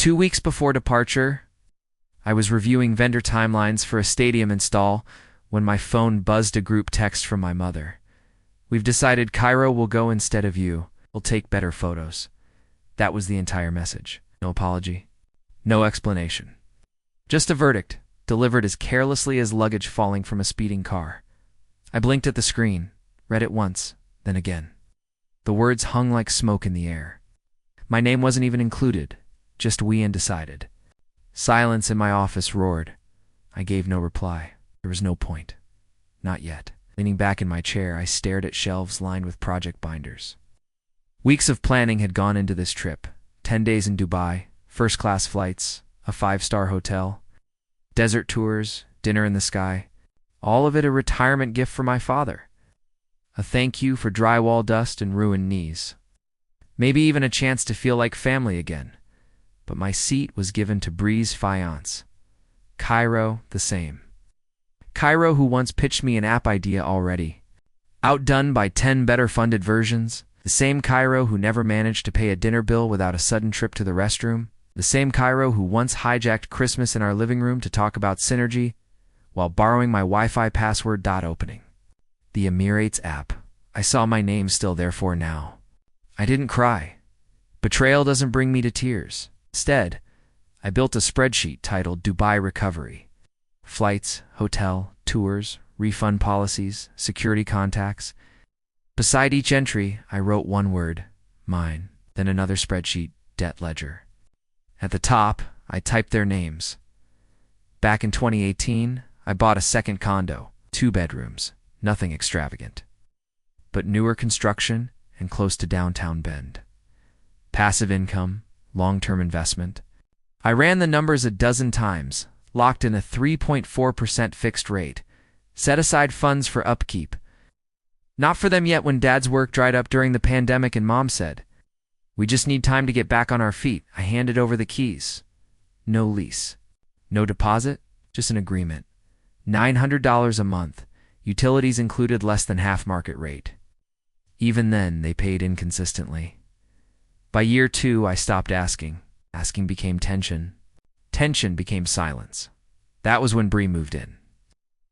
2 weeks before departure, I was reviewing vendor timelines for a stadium install when my phone buzzed a group text from my mother. "We've decided Cairo will go instead of you. We'll take better photos." That was the entire message. No apology. No explanation. Just a verdict, delivered as carelessly as luggage falling from a speeding car. I blinked at the screen, read it once, then again. The words hung like smoke in the air. My name wasn't even included, just "we" and "decided." Silence in my office roared. I gave no reply. There was no point. Not yet. Leaning back in my chair, I stared at shelves lined with project binders. Weeks of planning had gone into this trip. 10 days in Dubai, first-class flights, a 5-star hotel, desert tours, dinner in the sky. All of it a retirement gift for my father. A thank you for drywall dust and ruined knees. Maybe even a chance to feel like family again. But my seat was given to Bree's fiancé. Cairo, the same. Cairo, who once pitched me an app idea already. Outdone by 10 better-funded versions. The same Cairo who never managed to pay a dinner bill without a sudden trip to the restroom. The same Cairo who once hijacked Christmas in our living room to talk about synergy while borrowing my Wi-Fi password. Opening the Emirates app. I saw my name still there for now. I didn't cry. Betrayal doesn't bring me to tears. Instead, I built a spreadsheet titled Dubai Recovery. Flights, hotel, tours, refund policies, security contacts. Beside each entry, I wrote one word, mine, then another spreadsheet, debt ledger. At the top, I typed their names. Back in 2018, I bought a second condo, 2 bedrooms, nothing extravagant, but newer construction and close to downtown Bend. Passive income, long-term investment. I ran the numbers a dozen times, locked in a 3.4% fixed rate, set aside funds for upkeep. Not for them yet when Dad's work dried up during the pandemic and Mom said, "We just need time to get back on our feet." I handed over the keys. No lease. No deposit, just an agreement. $900 a month, utilities included less than half market rate. Even then, they paid inconsistently. By year 2, I stopped asking. Asking became tension. Tension became silence. That was when Bree moved in.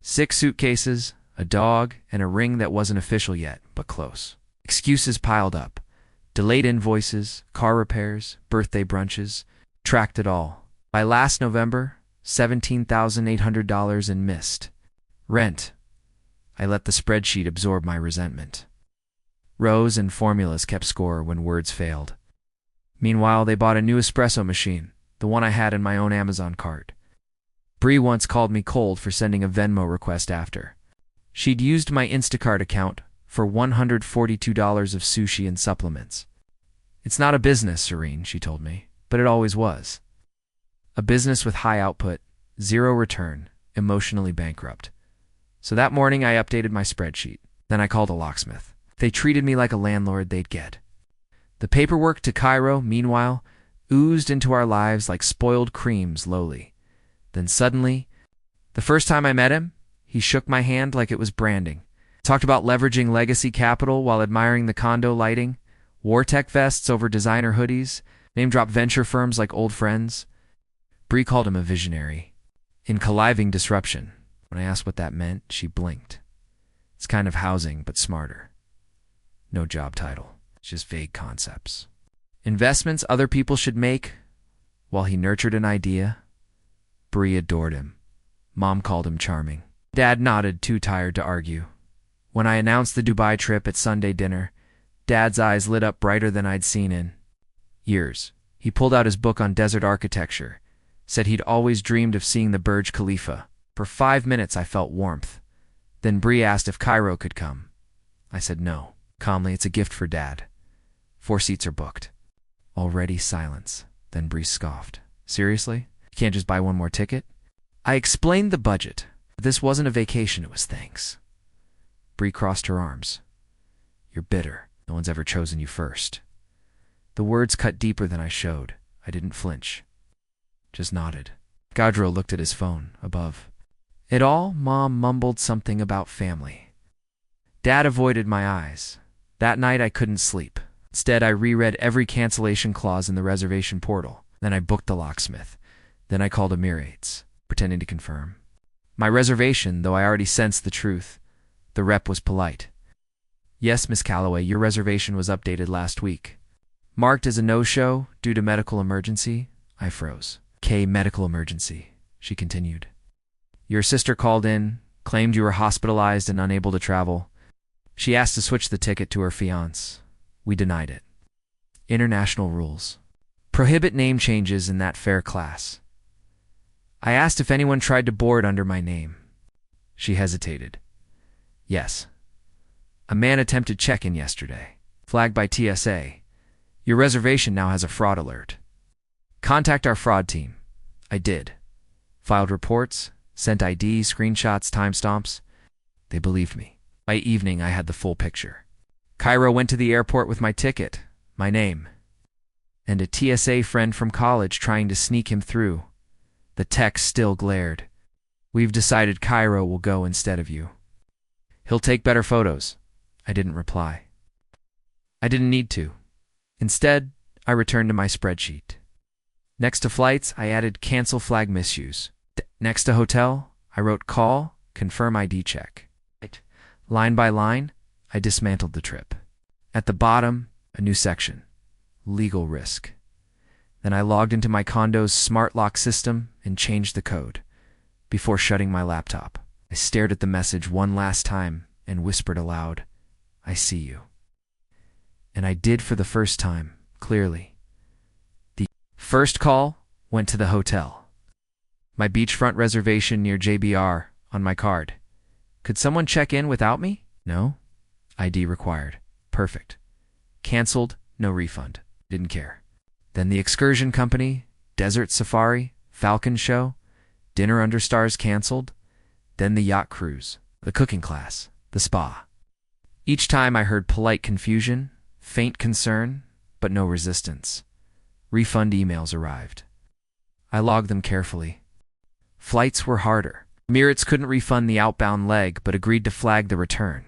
6 suitcases, a dog, and a ring that wasn't official yet, but close. Excuses piled up. Delayed invoices, car repairs, birthday brunches. Tracked it all. By last November, $17,800 in missed. Rent. I let the spreadsheet absorb my resentment. Rows and formulas kept score when words failed. Meanwhile, they bought a new espresso machine, the one I had in my own Amazon cart. Bree once called me cold for sending a Venmo request after. She'd used my Instacart account for $142 of sushi and supplements. "It's not a business, Serene," she told me, but it always was. A business with high output, zero return, emotionally bankrupt. So that morning I updated my spreadsheet. Then I called a locksmith. They treated me like a landlord they'd get. The paperwork to Cairo, meanwhile, oozed into our lives like spoiled cream slowly. Then suddenly, the first time I met him, he shook my hand like it was branding. Talked about leveraging legacy capital while admiring the condo lighting, wore tech vests over designer hoodies, name-dropped venture firms like old friends. Bree called him a visionary. In conniving disruption, when I asked what that meant, she blinked. It's kind of housing, but smarter. No job title, just vague concepts. Investments other people should make, while he nurtured an idea. Bree adored him. Mom called him charming. Dad nodded, too tired to argue. When I announced the Dubai trip at Sunday dinner, Dad's eyes lit up brighter than I'd seen in years. He pulled out his book on desert architecture, said he'd always dreamed of seeing the Burj Khalifa. For 5 minutes I felt warmth. Then Bree asked if Cairo could come. I said no. Calmly, "It's a gift for Dad. 4 seats are booked." Already silence. Then Bree scoffed. "Seriously? You can't just buy one more ticket?" I explained the budget. This wasn't a vacation, it was thanks. Bree crossed her arms. "You're bitter. No one's ever chosen you first." The words cut deeper than I showed. I didn't flinch. Just nodded. Gaudreau looked at his phone, above. It all, Mom mumbled something about family. Dad avoided my eyes. That night I couldn't sleep. Instead, I reread every cancellation clause in the reservation portal. Then I booked the locksmith. Then I called Emirates, pretending to confirm my reservation, though I already sensed the truth. The rep was polite. Yes, Miss Calloway, your reservation was updated last week. Marked as a no-show due to medical emergency. I froze. Medical emergency, she continued. Your sister called in, claimed you were hospitalized and unable to travel. She asked to switch the ticket to her fiancé. We denied it. International rules prohibit name changes in that fare class. I asked if anyone tried to board under my name. She hesitated. Yes. A man attempted check-in yesterday. Flagged by TSA. Your reservation now has a fraud alert. Contact our fraud team. I did. Filed reports, sent ID, screenshots, timestamps. They believed me. By evening, I had the full picture. Cairo went to the airport with my ticket, my name, and a TSA friend from college trying to sneak him through. The text still glared. We've decided Cairo will go instead of you. He'll take better photos. I didn't reply. I didn't need to. Instead, I returned to my spreadsheet. Next to flights, I added cancel flag misuse. Next to hotel, I wrote call, confirm ID check. Line by line, I dismantled the trip. At the bottom, a new section, legal risk. Then I logged into my condo's smart lock system and changed the code. Before shutting my laptop, I stared at the message one last time and whispered aloud, I see you. And I did for the first time, clearly. The first call went to the hotel. My beachfront reservation near JBR on my card. Could someone check in without me? No. ID required. Perfect. Cancelled, no refund. Didn't care. Then the excursion company, desert safari, falcon show, dinner under stars canceled. Then the yacht cruise, the cooking class, the spa. Each time I heard polite confusion, faint concern, but no resistance. Refund emails arrived. I logged them carefully. Flights were harder. Emirates couldn't refund the outbound leg, but agreed to flag the return.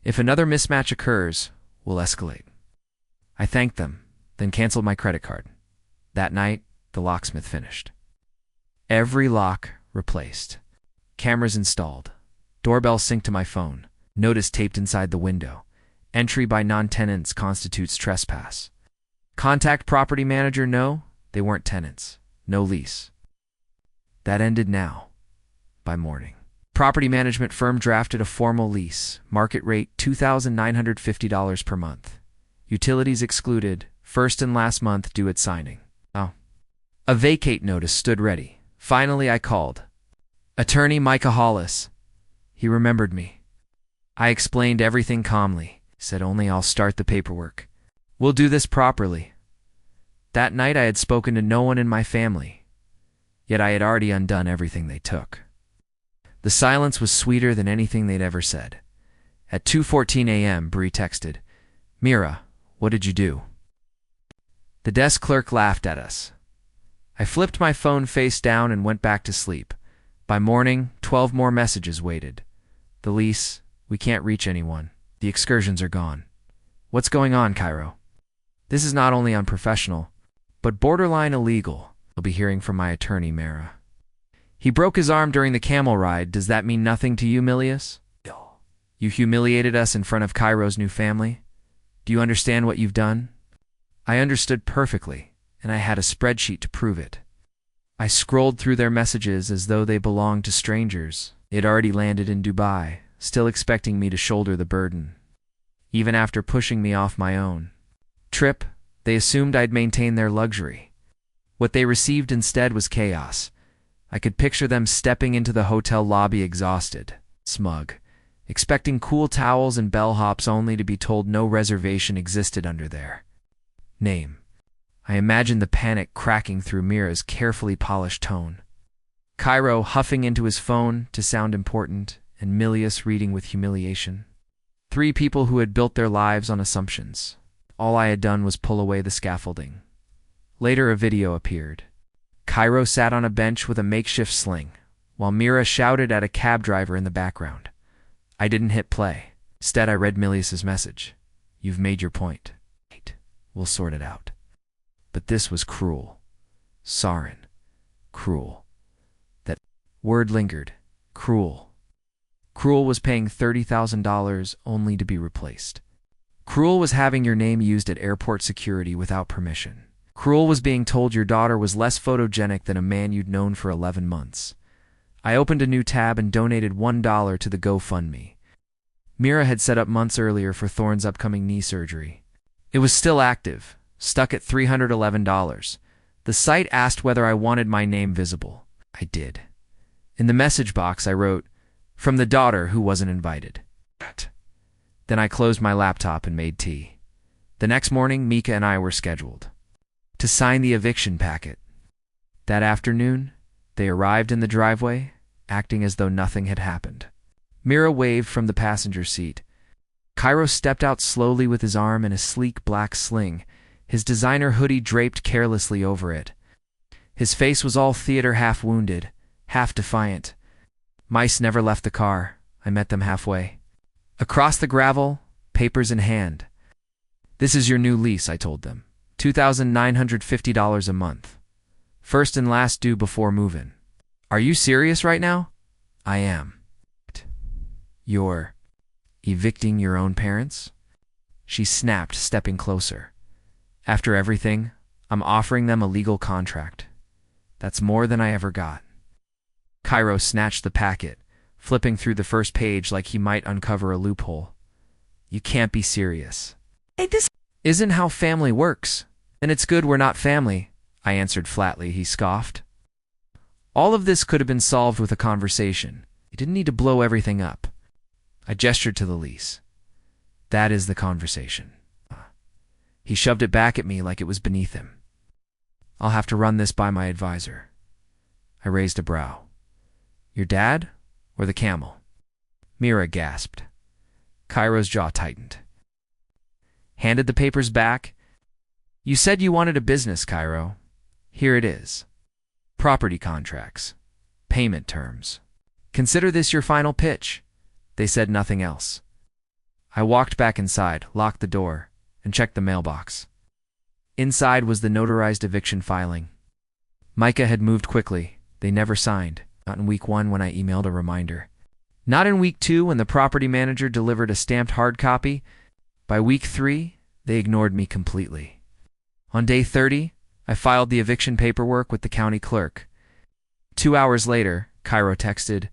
If another mismatch occurs, we'll escalate. I thanked them, then canceled my credit card. That night, the locksmith finished. Every lock replaced. Cameras installed. Doorbell synced to my phone. Notice taped inside the window. Entry by non-tenants constitutes trespass. Contact property manager, no, they weren't tenants. No lease. That ended now. By morning. Property management firm drafted a formal lease. Market rate $2,950 per month. Utilities excluded. First and last month due at signing. Oh. A vacate notice stood ready. Finally, I called. Attorney Micah Hollis. He remembered me. I explained everything calmly. Said only I'll start the paperwork. We'll do this properly. That night I had spoken to no one in my family. Yet I had already undone everything they took. The silence was sweeter than anything they'd ever said. At 2:14 a.m., Bree texted, Mira, what did you do? The desk clerk laughed at us. I flipped my phone face down and went back to sleep. By morning, 12 more messages waited. The lease, we can't reach anyone. The excursions are gone. What's going on, Cairo? This is not only unprofessional, but borderline illegal. I'll be hearing from my attorney, Mara. He broke his arm during the camel ride. Does that mean nothing to you, Milius? You humiliated us in front of Cairo's new family? Do you understand what you've done? I understood perfectly, and I had a spreadsheet to prove it. I scrolled through their messages as though they belonged to strangers. They had already landed in Dubai, still expecting me to shoulder the burden. Even after pushing me off my own trip, they assumed I'd maintain their luxury. What they received instead was chaos. I could picture them stepping into the hotel lobby exhausted, smug, expecting cool towels and bellhops only to be told no reservation existed under their name. I imagined the panic cracking through Mira's carefully polished tone. Cairo huffing into his phone to sound important, and Milius reading with humiliation. 3 people who had built their lives on assumptions. All I had done was pull away the scaffolding. Later a video appeared. Cairo sat on a bench with a makeshift sling, while Mira shouted at a cab driver in the background. I didn't hit play. Instead, I read Milius's message. You've made your point. We'll sort it out. But this was cruel. Sarin. Cruel. That word lingered. Cruel. Cruel was paying $30,000 only to be replaced. Cruel was having your name used at airport security without permission. Cruel was being told your daughter was less photogenic than a man you'd known for 11 months. I opened a new tab and donated $1 to the GoFundMe. Mira had set up months earlier for Thorne's upcoming knee surgery. It was still active, stuck at $311. The site asked whether I wanted my name visible. I did. In the message box I wrote, "From the daughter who wasn't invited." Then I closed my laptop and made tea. The next morning, Mika and I were scheduled to sign the eviction packet. That afternoon, they arrived in the driveway, acting as though nothing had happened. Mira waved from the passenger seat. Cairo stepped out slowly with his arm in a sleek black sling, his designer hoodie draped carelessly over it. His face was all theater, half wounded, half defiant. Mice never left the car. I met them halfway. Across the gravel, papers in hand. "This is your new lease," I told them. $2,950 a month. First and last due before move-in. "Are you serious right now?" "I am." "You're evicting your own parents?" She snapped, stepping closer. "After everything, I'm offering them a legal contract. That's more than I ever got." Cairo snatched the packet, flipping through the first page like he might uncover a loophole. "You can't be serious." Hey, this "Isn't how family works. And it's good we're not family," I answered flatly. He scoffed. All of this could have been solved with a conversation. You didn't need to blow everything up. I gestured to the lease. "That is the conversation." He shoved it back at me like it was beneath him. "I'll have to run this by my advisor." I raised a brow. "Your dad or the camel?" Mira gasped. Cairo's jaw tightened. Handed the papers back. "You said you wanted a business, Cairo. Here it is. Property contracts. Payment terms. Consider this your final pitch." They said nothing else. I walked back inside, locked the door, and checked the mailbox. Inside was the notarized eviction filing. Micah had moved quickly. They never signed. Not in week 1 when I emailed a reminder. Not in week 2 when the property manager delivered a stamped hard copy. By week 3, they ignored me completely. On day 30, I filed the eviction paperwork with the county clerk. 2 hours later, Cairo texted,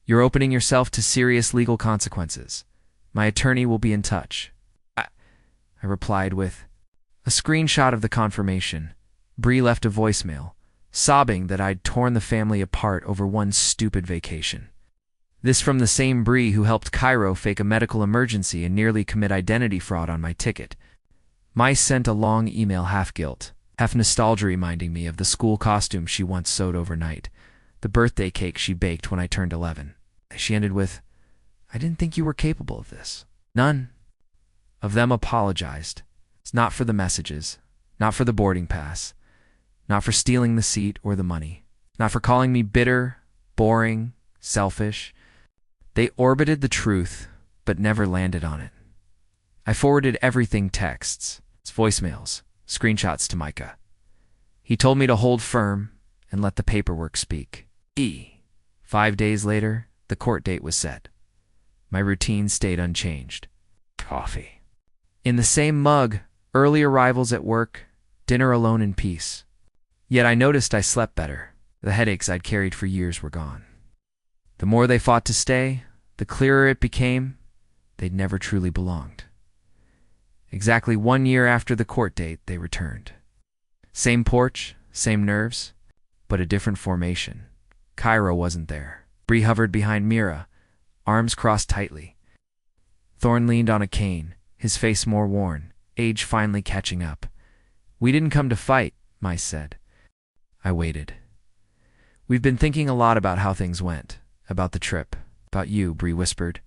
"You're opening yourself to serious legal consequences. My attorney will be in touch." I replied with a screenshot of the confirmation. Bree left a voicemail, sobbing that I'd torn the family apart over one stupid vacation. This from the same Bree who helped Cairo fake a medical emergency and nearly commit identity fraud on my ticket. Mice sent a long email, half guilt, half nostalgia, reminding me of the school costume she once sewed overnight, the birthday cake she baked when I turned 11. She ended with, "I didn't think you were capable of this." None of them apologized. It's not for the messages, not for the boarding pass, not for stealing the seat or the money, not for calling me bitter, boring, selfish. They orbited the truth, but never landed on it. I forwarded everything, texts, voicemails, screenshots to Micah. He told me to hold firm and let the paperwork speak. 5 days later, the court date was set. My routine stayed unchanged. Coffee. In the same mug, early arrivals at work, dinner alone in peace. Yet I noticed I slept better. The headaches I'd carried for years were gone. The more they fought to stay, the clearer it became they'd never truly belonged. Exactly 1 year after the court date, they returned. Same porch, same nerves, but a different formation. Cairo wasn't there. Bree hovered behind Mira, arms crossed tightly. Thorne leaned on a cane, his face more worn, age finally catching up. "We didn't come to fight," Mice said. I waited. "We've been thinking a lot about how things went, about the trip, about you," Bree whispered.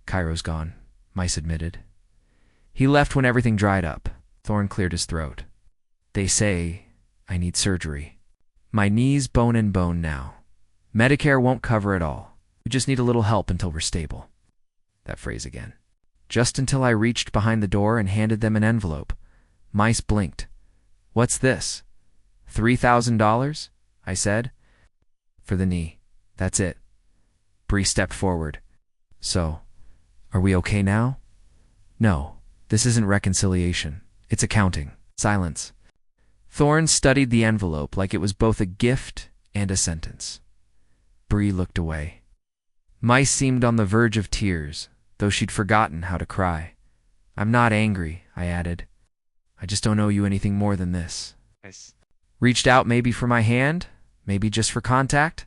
"Cairo's gone," Mice admitted. "He left when everything dried up." Thorne cleared his throat. "They say I need surgery. My knee's bone and bone now. Medicare won't cover it all. We just need a little help until we're stable." That phrase again. Just until I reached behind the door and handed them an envelope. Mice blinked. "What's this?" $3,000? I said. For the knee. That's it. Bree stepped forward. So, are we okay now? No, this isn't reconciliation. It's accounting. Silence. Thorne studied the envelope like it was both a gift and a sentence. Bree looked away. Mice seemed on the verge of tears, though she'd forgotten how to cry. I'm not angry, I added. I just don't owe you anything more than this. Reached out maybe for my hand, maybe just for contact.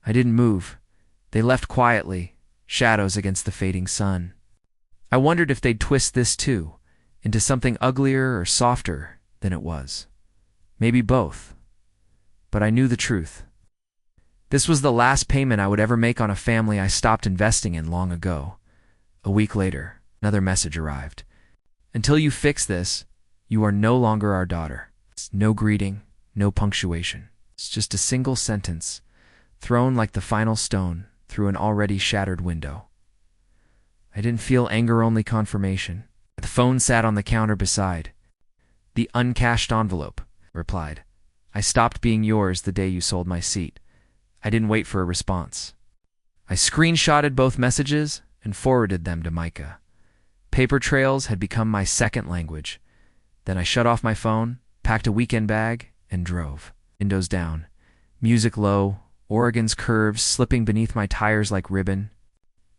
I didn't move. They left quietly, shadows against the fading sun. I wondered if they'd twist this too, into something uglier or softer than it was. Maybe both. But I knew the truth. This was the last payment I would ever make on a family I stopped investing in long ago. A week later, another message arrived. Until you fix this, you are no longer our daughter. It's no greeting, no punctuation. It's just a single sentence, thrown like the final stone through an already shattered window. I didn't feel anger-only confirmation. The phone sat on the counter beside. The uncashed envelope, replied. I stopped being yours the day you sold my seat. I didn't wait for a response. I screenshotted both messages and forwarded them to Micah. Paper trails had become my second language. Then I shut off my phone, packed a weekend bag, and drove. Windows down. Music low, Oregon's curves slipping beneath my tires like ribbon.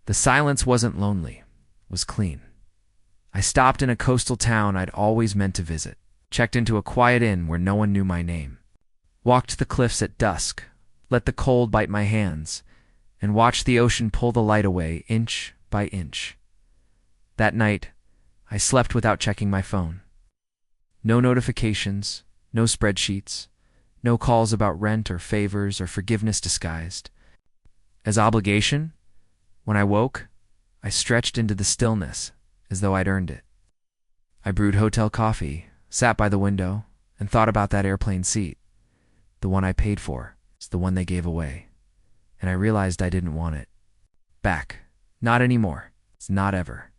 The silence wasn't lonely, it was clean. I stopped in a coastal town I'd always meant to visit, checked into a quiet inn where no one knew my name, walked the cliffs at dusk, let the cold bite my hands, and watched the ocean pull the light away inch by inch. That night, I slept without checking my phone. No notifications, no spreadsheets, no calls about rent or favors or forgiveness disguised. As obligation, when I woke, I stretched into the stillness as though I'd earned it. I brewed hotel coffee, sat by the window, and thought about that airplane seat. The one I paid for. It's the one they gave away. And I realized I didn't want it. Back. Not anymore. It's not ever.